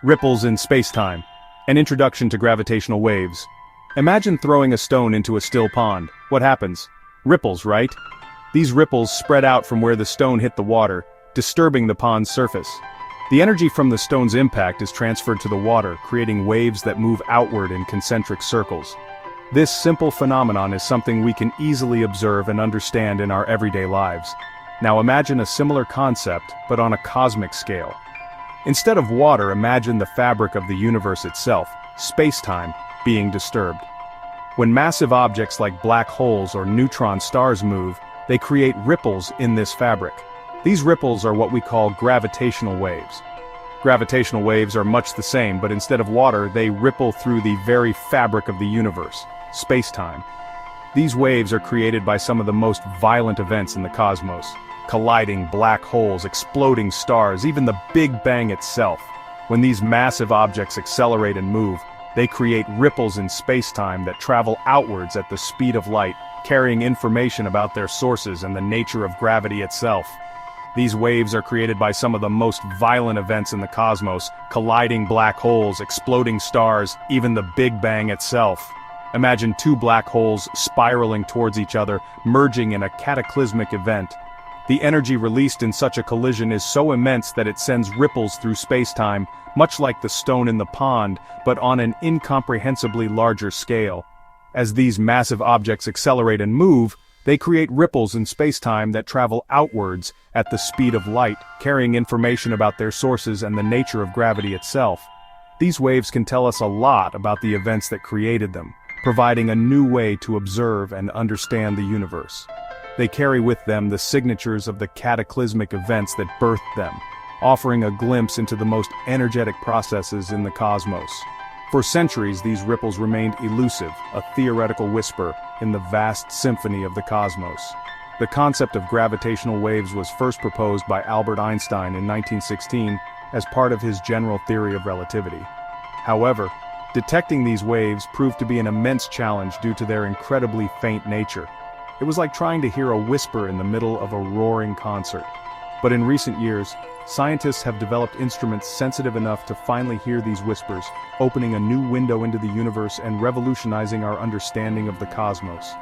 Ripples in spacetime. An introduction to gravitational waves. Imagine throwing a stone into a still pond. What happens? Ripples, right? These ripples spread out from where the stone hit the water, disturbing the pond's surface. The energy from the stone's impact is transferred to the water, creating waves that move outward in concentric circles. This simple phenomenon is something we can easily observe and understand in our everyday lives. Now imagine a similar concept, but on a cosmic scale. Instead of water, imagine the fabric of the universe itself, space-time, being disturbed. When massive objects like black holes or neutron stars move, they create ripples in this fabric. These ripples are what we call gravitational waves. Gravitational waves are much the same, but instead of water, they ripple through the very fabric of the universe, space-time. These waves are created by some of the most violent events in the cosmos. Colliding black holes, exploding stars, even the Big Bang itself. When these massive objects accelerate and move, they create ripples in space-time that travel outwards at the speed of light, carrying information about their sources and the nature of gravity itself. These waves are created by some of the most violent events in the cosmos, colliding black holes, exploding stars, even the Big Bang itself. Imagine two black holes spiraling towards each other, merging in a cataclysmic event. The energy released in such a collision is so immense that it sends ripples through space-time, much like the stone in the pond, but on an incomprehensibly larger scale. As these massive objects accelerate and move, they create ripples in space-time that travel outwards at the speed of light, carrying information about their sources and the nature of gravity itself. These waves can tell us a lot about the events that created them, providing a new way to observe and understand the universe. They carry with them the signatures of the cataclysmic events that birthed them, offering a glimpse into the most energetic processes in the cosmos. For centuries, these ripples remained elusive, a theoretical whisper in the vast symphony of the cosmos. The concept of gravitational waves was first proposed by Albert Einstein in 1916 as part of his general theory of relativity. However, detecting these waves proved to be an immense challenge due to their incredibly faint nature. It was like trying to hear a whisper in the middle of a roaring concert. But in recent years, scientists have developed instruments sensitive enough to finally hear these whispers, opening a new window into the universe and revolutionizing our understanding of the cosmos.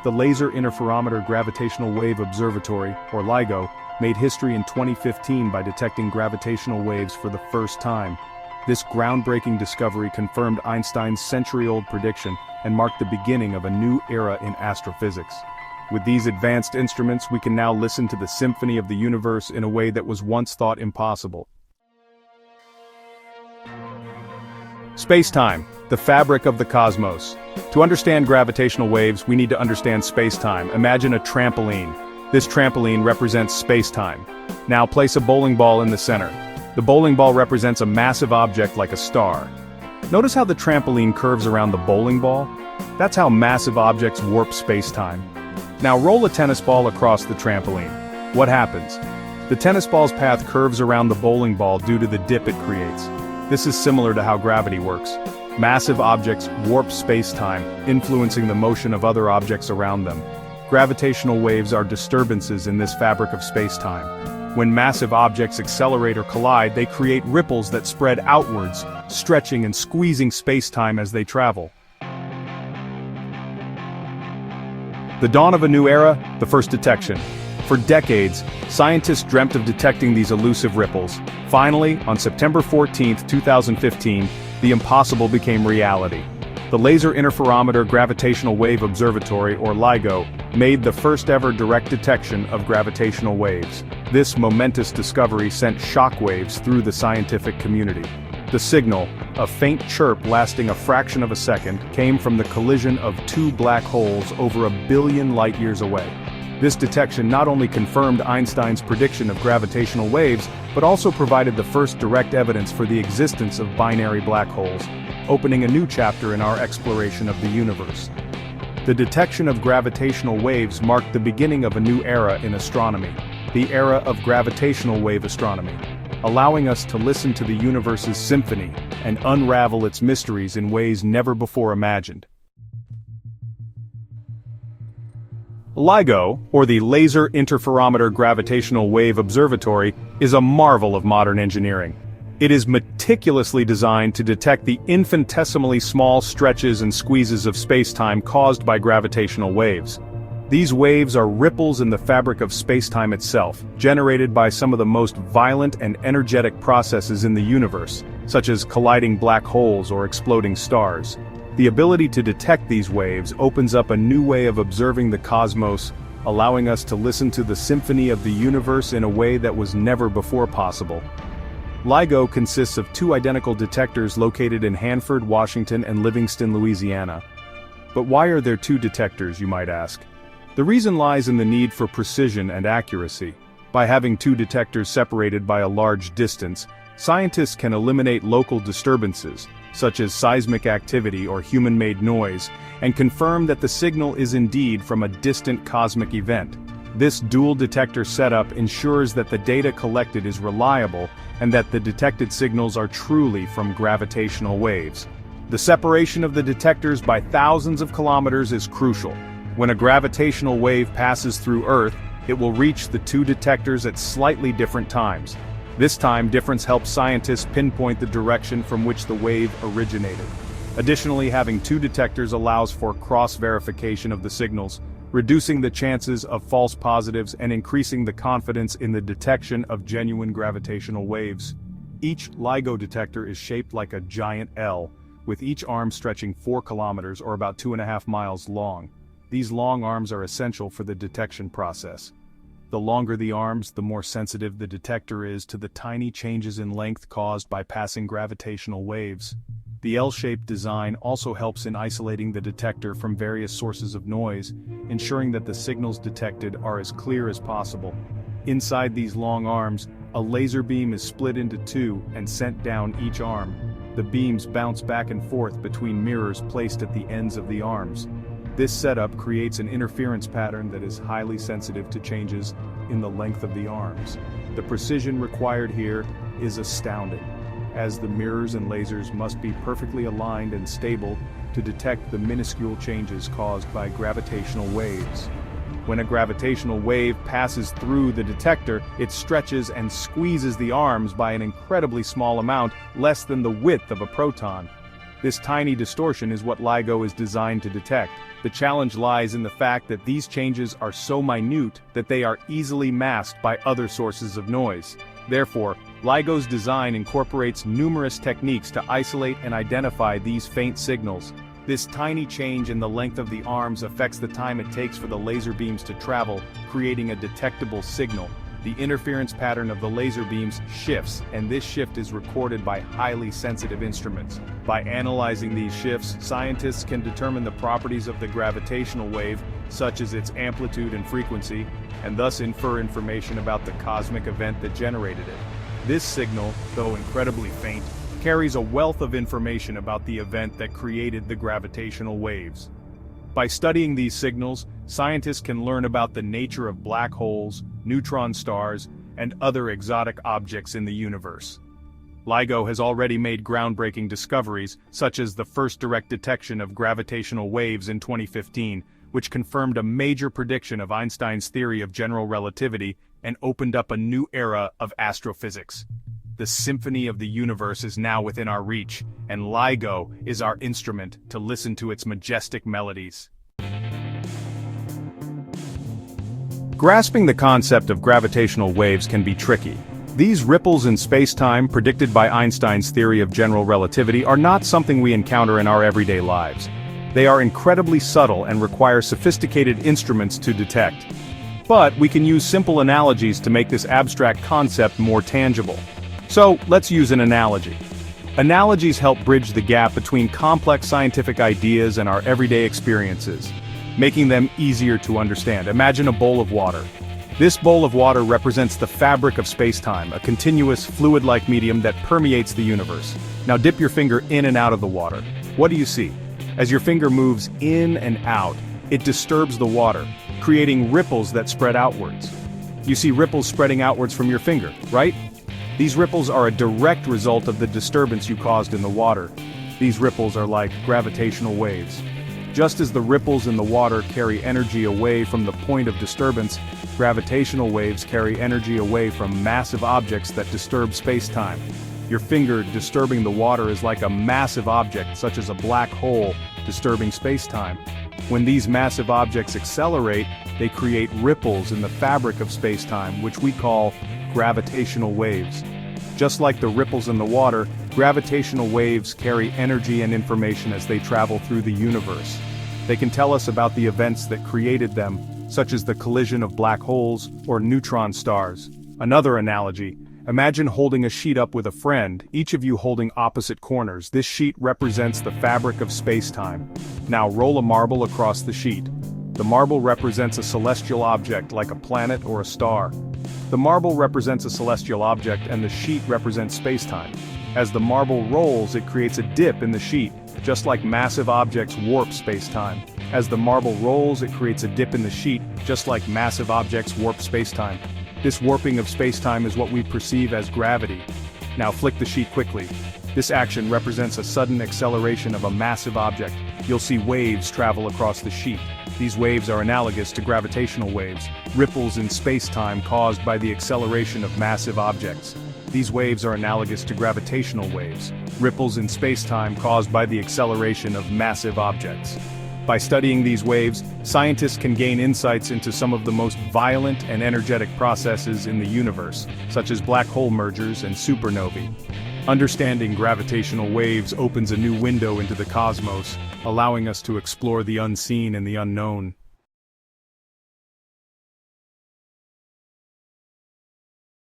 The Laser Interferometer Gravitational Wave Observatory, or LIGO, made history in 2015 by detecting gravitational waves for the first time. This groundbreaking discovery confirmed Einstein's century-old prediction and marked the beginning of a new era in astrophysics. With these advanced instruments, we can now listen to the symphony of the universe in a way that was once thought impossible. Space-time, the fabric of the cosmos. To understand gravitational waves, we need to understand space-time. Imagine a trampoline. This trampoline represents space-time. Now place a bowling ball in the center. The bowling ball represents a massive object like a star. Notice how the trampoline curves around the bowling ball? That's how massive objects warp space-time. Now roll a tennis ball across the trampoline. What happens? The tennis ball's path curves around the bowling ball due to the dip it creates. This is similar to how gravity works. Massive objects warp space-time, influencing the motion of other objects around them. Gravitational waves are disturbances in this fabric of space-time. When massive objects accelerate or collide, they create ripples that spread outwards, stretching and squeezing space-time as they travel. The dawn of a new era, the first detection. For decades, scientists dreamt of detecting these elusive ripples. Finally, on September 14, 2015, the impossible became reality. The Laser Interferometer Gravitational Wave Observatory, or LIGO, made the first ever direct detection of gravitational waves. This momentous discovery sent shockwaves through the scientific community. The signal, a faint chirp lasting a fraction of a second, came from the collision of two black holes over 1 billion light-years away. This detection not only confirmed Einstein's prediction of gravitational waves, but also provided the first direct evidence for the existence of binary black holes, opening a new chapter in our exploration of the universe. The detection of gravitational waves marked the beginning of a new era in astronomy, the era of gravitational wave astronomy, allowing us to listen to the universe's symphony and unravel its mysteries in ways never before imagined. LIGO, or the Laser Interferometer Gravitational Wave Observatory, is a marvel of modern engineering. It is meticulously designed to detect the infinitesimally small stretches and squeezes of spacetime caused by gravitational waves. These waves are ripples in the fabric of spacetime itself, generated by some of the most violent and energetic processes in the universe, such as colliding black holes or exploding stars. The ability to detect these waves opens up a new way of observing the cosmos, allowing us to listen to the symphony of the universe in a way that was never before possible. LIGO consists of two identical detectors located in Hanford, Washington and Livingston, Louisiana. But why are there two detectors, you might ask? The reason lies in the need for precision and accuracy. By having two detectors separated by a large distance, scientists can eliminate local disturbances, such as seismic activity or human-made noise, and confirm that the signal is indeed from a distant cosmic event. This dual detector setup ensures that the data collected is reliable and that the detected signals are truly from gravitational waves. The separation of the detectors by thousands of kilometers is crucial. When a gravitational wave passes through Earth, it will reach the two detectors at slightly different times. This time difference helps scientists pinpoint the direction from which the wave originated. Additionally, having two detectors allows for cross-verification of the signals, reducing the chances of false positives and increasing the confidence in the detection of genuine gravitational waves. Each LIGO detector is shaped like a giant L, with each arm stretching 4 kilometers or about 2.5 miles long. These long arms are essential for the detection process. The longer the arms, the more sensitive the detector is to the tiny changes in length caused by passing gravitational waves. The L-shaped design also helps in isolating the detector from various sources of noise, ensuring that the signals detected are as clear as possible. Inside these long arms, a laser beam is split into two and sent down each arm. The beams bounce back and forth between mirrors placed at the ends of the arms. This setup creates an interference pattern that is highly sensitive to changes in the length of the arms. The precision required here is astounding, as the mirrors and lasers must be perfectly aligned and stable to detect the minuscule changes caused by gravitational waves. When a gravitational wave passes through the detector, it stretches and squeezes the arms by an incredibly small amount, less than the width of a proton. This tiny distortion is what LIGO is designed to detect. The challenge lies in the fact that these changes are so minute that they are easily masked by other sources of noise. Therefore, LIGO's design incorporates numerous techniques to isolate and identify these faint signals. This tiny change in the length of the arms affects the time it takes for the laser beams to travel, creating a detectable signal. The interference pattern of the laser beams shifts, and this shift is recorded by highly sensitive instruments. By analyzing these shifts, scientists can determine the properties of the gravitational wave, such as its amplitude and frequency, and thus infer information about the cosmic event that generated it. This signal, though incredibly faint, carries a wealth of information about the event that created the gravitational waves. By studying these signals, scientists can learn about the nature of black holes, neutron stars, and other exotic objects in the universe. LIGO has already made groundbreaking discoveries, such as the first direct detection of gravitational waves in 2015, which confirmed a major prediction of Einstein's theory of general relativity and opened up a new era of astrophysics. The symphony of the universe is now within our reach, and LIGO is our instrument to listen to its majestic melodies. Grasping the concept of gravitational waves can be tricky. These ripples in space-time predicted by Einstein's theory of general relativity are not something we encounter in our everyday lives. They are incredibly subtle and require sophisticated instruments to detect. But we can use simple analogies to make this abstract concept more tangible. So, let's use an analogy. Analogies help bridge the gap between complex scientific ideas and our everyday experiences, making them easier to understand. Imagine a bowl of water. This bowl of water represents the fabric of space-time, a continuous, fluid-like medium that permeates the universe. Now dip your finger in and out of the water. What do you see? As your finger moves in and out, it disturbs the water, creating ripples that spread outwards. You see ripples spreading outwards from your finger, right? These ripples are a direct result of the disturbance you caused in the water. These ripples are like gravitational waves. Just as the ripples in the water carry energy away from the point of disturbance, gravitational waves carry energy away from massive objects that disturb space-time. Your finger disturbing the water is like a massive object such as a black hole disturbing spacetime. When these massive objects accelerate, they create ripples in the fabric of spacetime, which we call gravitational waves. Just like the ripples in the water, gravitational waves carry energy and information as they travel through the universe. They can tell us about the events that created them, such as the collision of black holes or neutron stars. Another analogy: imagine holding a sheet up with a friend, each of you holding opposite corners. This sheet represents the fabric of space-time. Now roll a marble across the sheet. The marble represents a celestial object like a planet or a star. The marble represents a celestial object and the sheet represents space-time. As the marble rolls, it creates a dip in the sheet, just like massive objects warp space-time. As the marble rolls, it creates a dip in the sheet, just like massive objects warp space-time. This warping of space-time is what we perceive as gravity. Now flick the sheet quickly. This action represents a sudden acceleration of a massive object. You'll see waves travel across the sheet. These waves are analogous to gravitational waves, ripples in space-time caused by the acceleration of massive objects. These waves are analogous to gravitational waves, ripples in space-time caused by the acceleration of massive objects. By studying these waves, scientists can gain insights into some of the most violent and energetic processes in the universe, such as black hole mergers and supernovae. Understanding gravitational waves opens a new window into the cosmos, allowing us to explore the unseen and the unknown.